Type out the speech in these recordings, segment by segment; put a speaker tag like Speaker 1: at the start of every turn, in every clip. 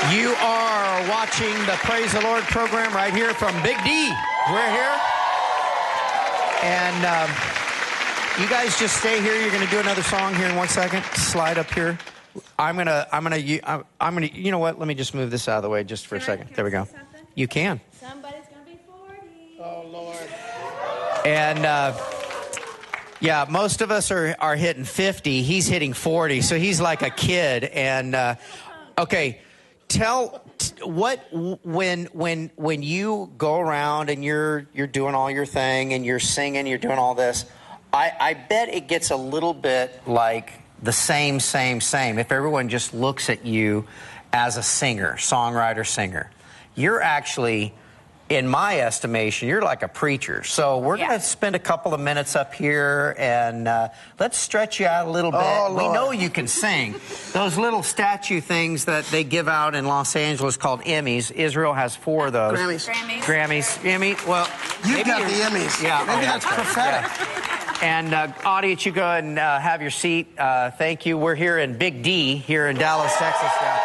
Speaker 1: You are watching the Praise the Lord program right here from Big D. We're here. And you guys just stay here. You're going to do another song here in 1 second. Slide up here. I'm gonna, you know what? Let me just move this out of the way just for a second. There we go. You can.
Speaker 2: Somebody's going to be 40.
Speaker 1: Oh, Lord. And, yeah, most of us are hitting 50. He's hitting 40, so he's like a kid. And, okay, when you go around and you're doing all your thing and you're singing, you're doing all this, I bet it gets a little bit like the same. If everyone just looks at you as a singer, songwriter, singer, you're actually, in my estimation, you're like a preacher. So we're going to spend a couple of minutes up here and let's stretch you out a little bit.
Speaker 3: Oh,
Speaker 1: we know you can sing. Those little statue things that they give out in Los Angeles called Emmys. Israel has 4 of those. Grammys. Emmy. Well,
Speaker 3: you've got the Emmys.
Speaker 1: Yeah.
Speaker 3: Maybe that's prophetic.
Speaker 1: Yeah. And audience, you go ahead and have your seat. Thank you. We're here in Big D, here in Dallas, Texas now.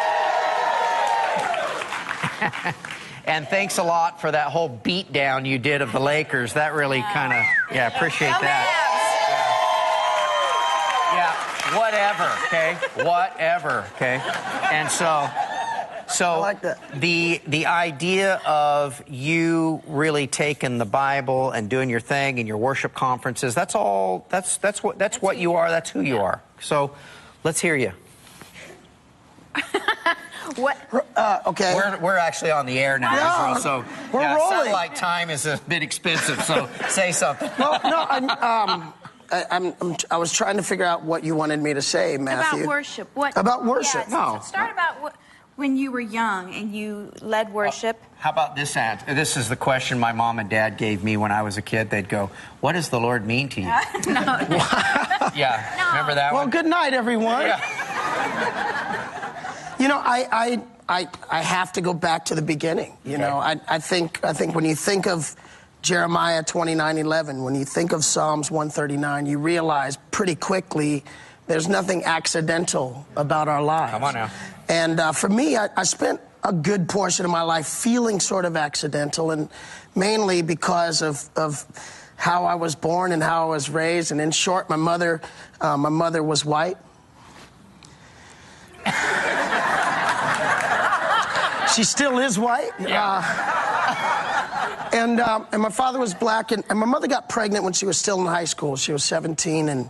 Speaker 1: And thanks a lot for that whole beat down you did of the Lakers. That really kind of, appreciate that. Yeah, whatever, okay? Whatever, okay? And so
Speaker 3: I like that.
Speaker 1: The idea of you really taking the Bible and doing your thing in your worship conferences, that's what you are, that's who you are. So let's hear you.
Speaker 2: What?
Speaker 3: Okay.
Speaker 1: We're actually on the air now, Israel, so
Speaker 3: we're rolling.
Speaker 1: Satellite time is a bit expensive, so say something.
Speaker 3: Well, no, I was trying to figure out what you wanted me to say, Matthew.
Speaker 2: About worship.
Speaker 3: About worship?
Speaker 2: Yeah,
Speaker 3: No.
Speaker 2: Start about when you were young and you led worship.
Speaker 1: How about this answer? This is the question my mom and dad gave me when I was a kid. They'd go, "What does the Lord mean to you?"
Speaker 2: No.
Speaker 1: Yeah,
Speaker 2: no.
Speaker 1: Remember that one?
Speaker 3: Well, good night, everyone.
Speaker 1: Yeah.
Speaker 3: You know, I have to go back to the beginning. You know, I think when you think of Jeremiah 29:11, when you think of Psalms 139, you realize pretty quickly there's nothing accidental about our lives.
Speaker 1: Come on now.
Speaker 3: And for me, I spent a good portion of my life feeling sort of accidental, and mainly because of how I was born and how I was raised. And in short, my mother was white. She still is white.
Speaker 1: Yeah.
Speaker 3: And my father was black, and my mother got pregnant when she was still in high school. She was 17, and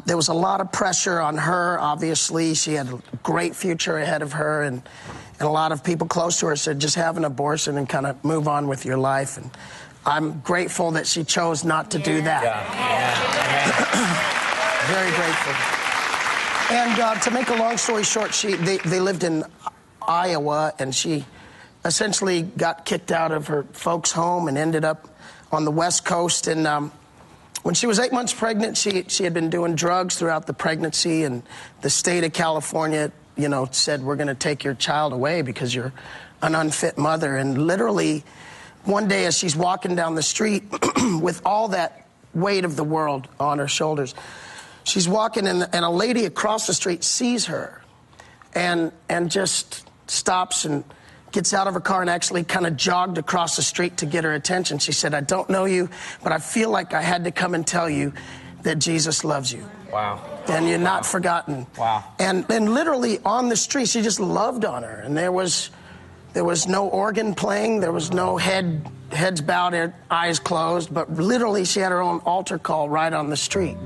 Speaker 3: there was a lot of pressure on her, obviously. She had a great future ahead of her, and a lot of people close to her said, just have an abortion and kind of move on with your life. And I'm grateful that she chose not to do that.
Speaker 1: Yeah.
Speaker 3: Very grateful. And to make a long story short, they lived in Iowa, and she essentially got kicked out of her folks' home and ended up on the West Coast. And when she was 8 months pregnant, she had been doing drugs throughout the pregnancy, and the state of California, you know, said, we're going to take your child away because you're an unfit mother. And literally, one day as she's walking down the street with all that weight of the world on her shoulders, she's walking, and a lady across the street sees her and just stops and gets out of her car and actually kind of jogged across the street to get her attention. She said, I don't know you, but I feel like I had to come and tell you that Jesus loves you.
Speaker 1: Wow.
Speaker 3: And you're not forgotten.
Speaker 1: Wow.
Speaker 3: And literally on the street, she just loved on her. And there was no organ playing. There was no heads bowed, eyes closed. But literally, she had her own altar call right on the street.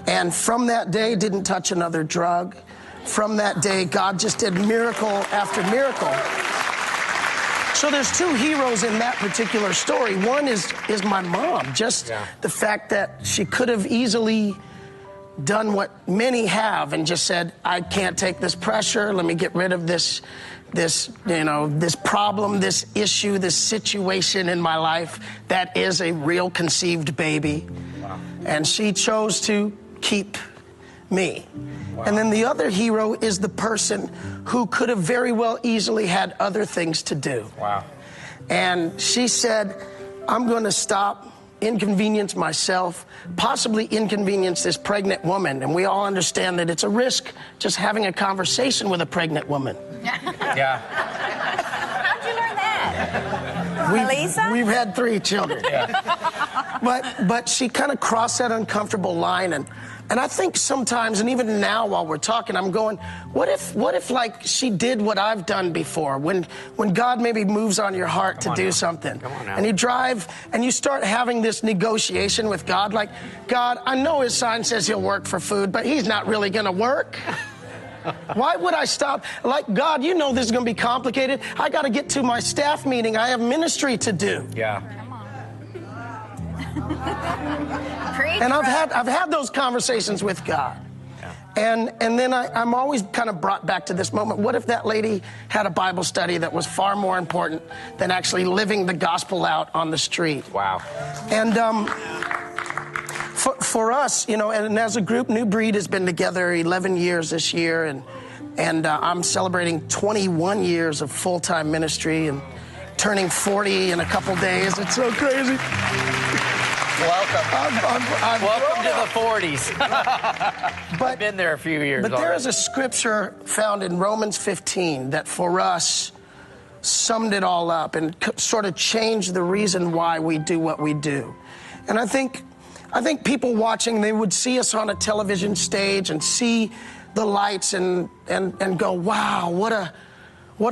Speaker 3: And from that day, didn't touch another drug. From that day, God just did miracle after miracle. So there's 2 heroes in that particular story. One is my mom. Just the fact that she could have easily done what many have and just said, I can't take this pressure. Let me get rid of this problem, this issue, this situation in my life that is a real conceived baby. Wow. And she chose to keep me. Wow. And then the other hero is the person who could have very well easily had other things to do.
Speaker 1: Wow.
Speaker 3: And she said, I'm going to stop, inconvenience myself, possibly inconvenience this pregnant woman. And we all understand that it's a risk just having a conversation with a pregnant woman.
Speaker 1: Yeah.
Speaker 2: How'd you learn that? Melissa?
Speaker 3: We've had 3 children. Yeah. But she kind of crossed that uncomfortable line, and I think sometimes, and even now while we're talking, I'm going, what if like she did what I've done before? When God maybe moves on your heart to do something, and you drive and you start having this negotiation with God, like, God, I know his sign says he'll work for food, but he's not really going to work. Why would I stop? Like, God, you know this is going to be complicated. I got to get to my staff meeting. I have ministry to do.
Speaker 1: Yeah.
Speaker 3: And I've had those conversations with God. Yeah. And then I'm always kind of brought back to this moment. What if that lady had a Bible study that was far more important than actually living the gospel out on the street?
Speaker 1: Wow.
Speaker 3: And for us, you know, and as a group, New Breed has been together 11 years this year, and I'm celebrating 21 years of full-time ministry and turning 40 in a couple days. It's so crazy.
Speaker 1: Welcome. Welcome to the 40s. I've been there a few years.
Speaker 3: But there is a scripture found in Romans 15 that for us summed it all up and sort of changed the reason why we do what we do. And I think people watching, they would see us on a television stage and see the lights and go, wow, what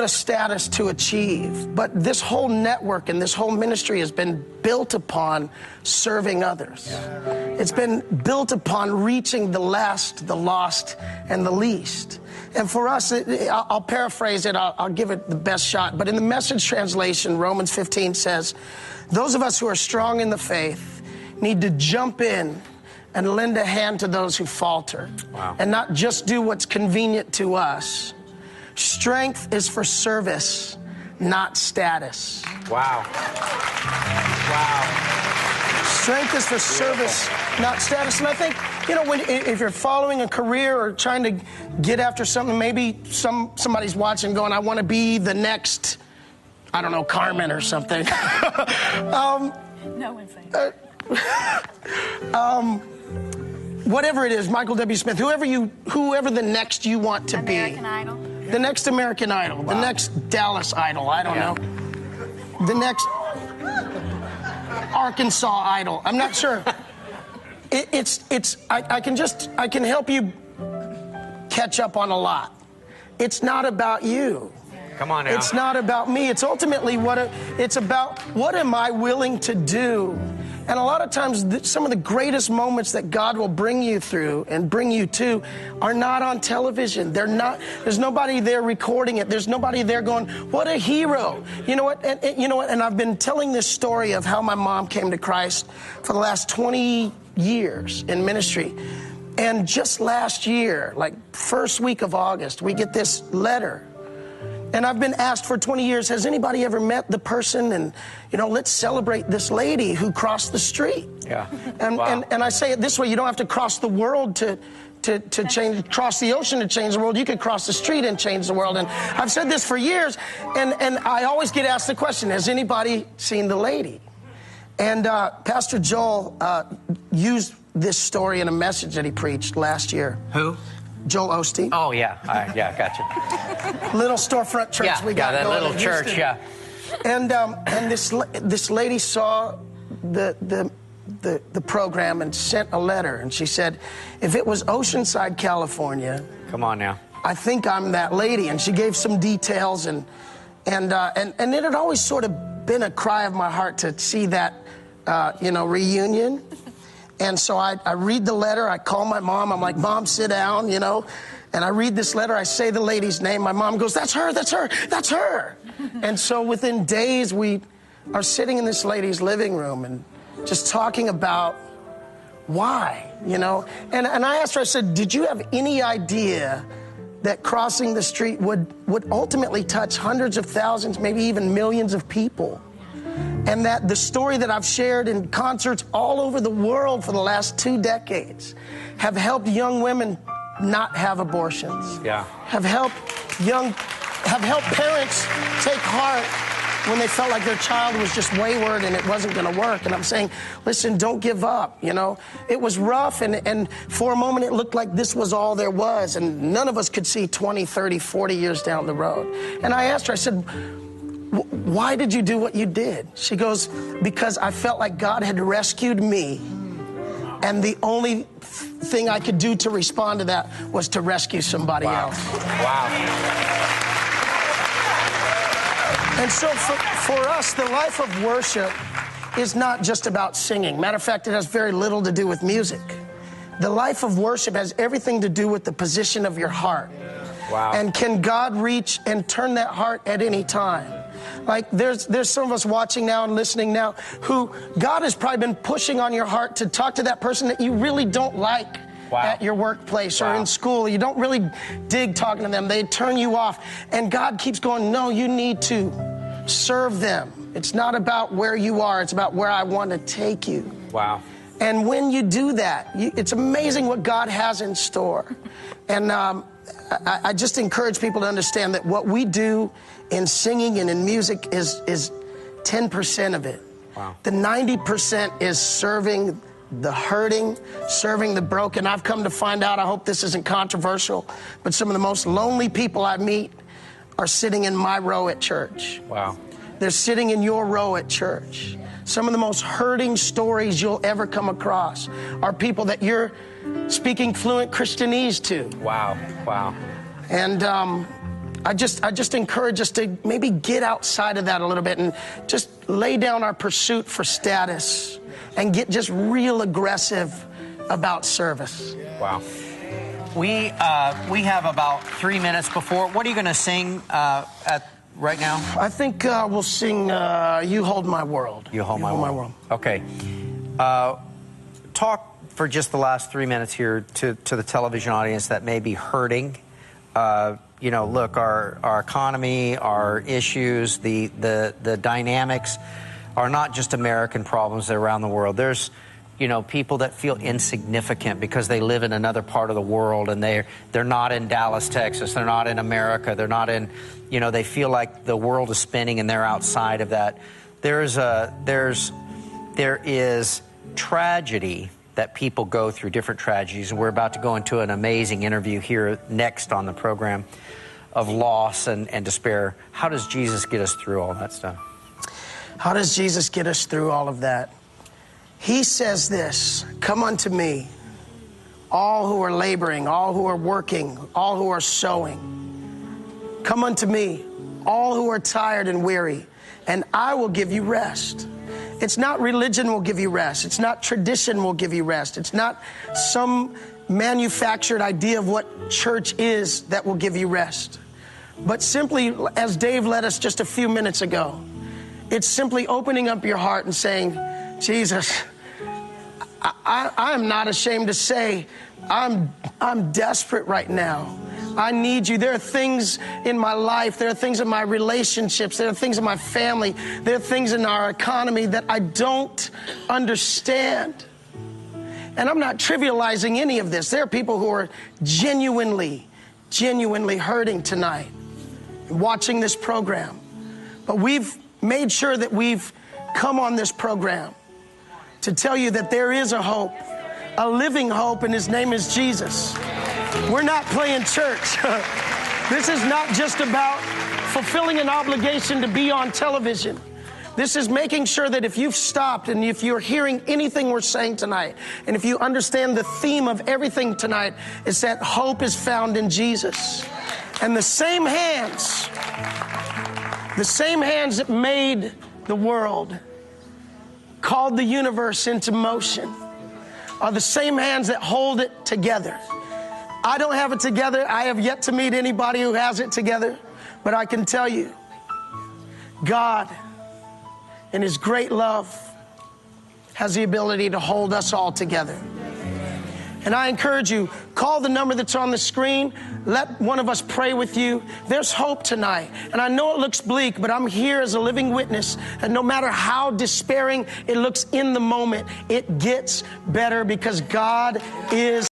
Speaker 3: a status to achieve. But this whole network and this whole ministry has been built upon serving others. Yeah. It's been built upon reaching the last, the lost, and the least. And for us, I'll paraphrase it, I'll give it the best shot. But in the Message translation, Romans 15 says, those of us who are strong in the faith need to jump in and lend a hand to those who falter. Wow. And not just do what's convenient to us. Strength is for service, not status.
Speaker 1: Wow. Wow.
Speaker 3: Strength is for service, not status. And I think, you know, if you're following a career or trying to get after something, maybe somebody's watching going, I want to be the next, I don't know, Carmen or something.
Speaker 2: No one's saying
Speaker 3: whatever it is, Michael W. Smith, whoever the next you want to be.
Speaker 2: American Idol.
Speaker 3: The next American Idol, the next Dallas Idol, I don't know. The next Arkansas Idol, I'm not sure. I can help you catch up on a lot. It's not about you.
Speaker 1: Come on now.
Speaker 3: It's not about me. It's ultimately it's about what am I willing to do? And a lot of times, some of the greatest moments that God will bring you through and bring you to are not on television. They're not. There's nobody there recording it. There's nobody there going, "What a hero!" You know what? And you know what? And I've been telling this story of how my mom came to Christ for the last 20 years in ministry. And just last year, like first week of August, we get this letter. And I've been asked for 20 years, has anybody ever met the person? And, you know, let's celebrate this lady who crossed the street.
Speaker 1: Yeah.
Speaker 3: And,
Speaker 1: wow.
Speaker 3: and I say it this way, you don't have to cross the world to cross the ocean to change the world. You can cross the street and change the world. And I've said this for years, and I always get asked the question, has anybody seen the lady? And Pastor Joel used this story in a message that he preached last year.
Speaker 1: Who?
Speaker 3: Joel Osteen.
Speaker 1: Oh, yeah. Yeah, gotcha.
Speaker 3: Little storefront church we got
Speaker 1: that
Speaker 3: going
Speaker 1: little church,
Speaker 3: Houston.
Speaker 1: yeah.
Speaker 3: And this lady saw the program and sent a letter, and she said, if it was Oceanside, California,
Speaker 1: come on now,
Speaker 3: I think I'm that lady. And she gave some details, and it had always sort of been a cry of my heart to see that reunion. And so I read the letter, I call my mom, I'm like, Mom, sit down, you know. And I read this letter, I say the lady's name, my mom goes, that's her, that's her, that's her. And so within days, we are sitting in this lady's living room and just talking about why, you know. And I asked her, I said, did you have any idea that crossing the street would ultimately touch hundreds of thousands, maybe even millions of people? And that the story that I've shared in concerts all over the world for the last 2 decades have helped young women not have abortions.
Speaker 1: Yeah.
Speaker 3: Have helped parents take heart when they felt like their child was just wayward and it wasn't going to work. And I'm saying, listen, don't give up, you know. It was rough, and for a moment it looked like this was all there was, and none of us could see 20, 30, 40 years down the road. And I asked her, I said, why did you do what you did? She goes, because I felt like God had rescued me, and the only thing I could do to respond to that was to rescue somebody else.
Speaker 1: Wow.
Speaker 3: And so for us, the life of worship is not just about singing. Matter of fact, it has very little to do with music. The life of worship has everything to do with the position of your heart.
Speaker 1: Wow.
Speaker 3: And can God reach and turn that heart at any time? Like there's some of us watching now and listening now who God has probably been pushing on your heart to talk to that person that you really don't like. Wow. At your workplace or in school. You don't really dig talking to them. They turn you off. And God keeps going, no, you need to serve them. It's not about where you are. It's about where I want to take you.
Speaker 1: Wow.
Speaker 3: And when you do that, it's amazing what God has in store. And I just encourage people to understand that what we do in singing and in music is 10% of it.
Speaker 1: Wow.
Speaker 3: The 90% is serving the hurting, serving the broken. I've come to find out, I hope this isn't controversial, but some of the most lonely people I meet are sitting in my row at church.
Speaker 1: Wow.
Speaker 3: They're sitting in your row at church. Some of the most hurting stories you'll ever come across are people that you're speaking fluent Christianese to.
Speaker 1: Wow. Wow.
Speaker 3: And I just encourage us to maybe get outside of that a little bit and just lay down our pursuit for status and get just real aggressive about service.
Speaker 1: Wow. We have about 3 minutes before. What are you going to sing right now?
Speaker 3: I think we'll sing You Hold My World.
Speaker 1: You Hold My World. Okay. Talk for just the last 3 minutes here to the television audience that may be hurting. You know, look, our economy, our issues, the dynamics are not just American problems, they're around the world. There's, you know, people that feel insignificant because they live in another part of the world and they're not in Dallas, Texas. They're not in America. They're not in, you know, they feel like the world is spinning and they're outside of that. There is tragedy that people go through, different tragedies. And we're about to go into an amazing interview here next on the program of loss and despair. How does Jesus get us through all that stuff?
Speaker 3: How does Jesus get us through all of that? He says this, come unto me, all who are laboring, all who are working, all who are sowing. Come unto me, all who are tired and weary, and I will give you rest. It's not religion will give you rest. It's not tradition will give you rest. It's not some manufactured idea of what church is that will give you rest. But simply, as Dave led us just a few minutes ago, it's simply opening up your heart and saying, Jesus, I am not ashamed to say I'm desperate right now. I need you. There are things in my life. There are things in my relationships. There are things in my family. There are things in our economy that I don't understand. And I'm not trivializing any of this. There are people who are genuinely hurting tonight watching this program. But we've made sure that we've come on this program to tell you that there is a hope, a living hope, and his name is Jesus. We're not playing church. This is not just about fulfilling an obligation to be on television. This is making sure that if you've stopped and if you're hearing anything we're saying tonight, and if you understand the theme of everything tonight, is that hope is found in Jesus. And the same hands that made the world, called the universe into motion, are the same hands that hold it together. I don't have it together. I have yet to meet anybody who has it together. But I can tell you, God, in his great love, has the ability to hold us all together. And I encourage you, call the number that's on the screen. Let one of us pray with you. There's hope tonight. And I know it looks bleak, but I'm here as a living witness. And no matter how despairing it looks in the moment, it gets better because God is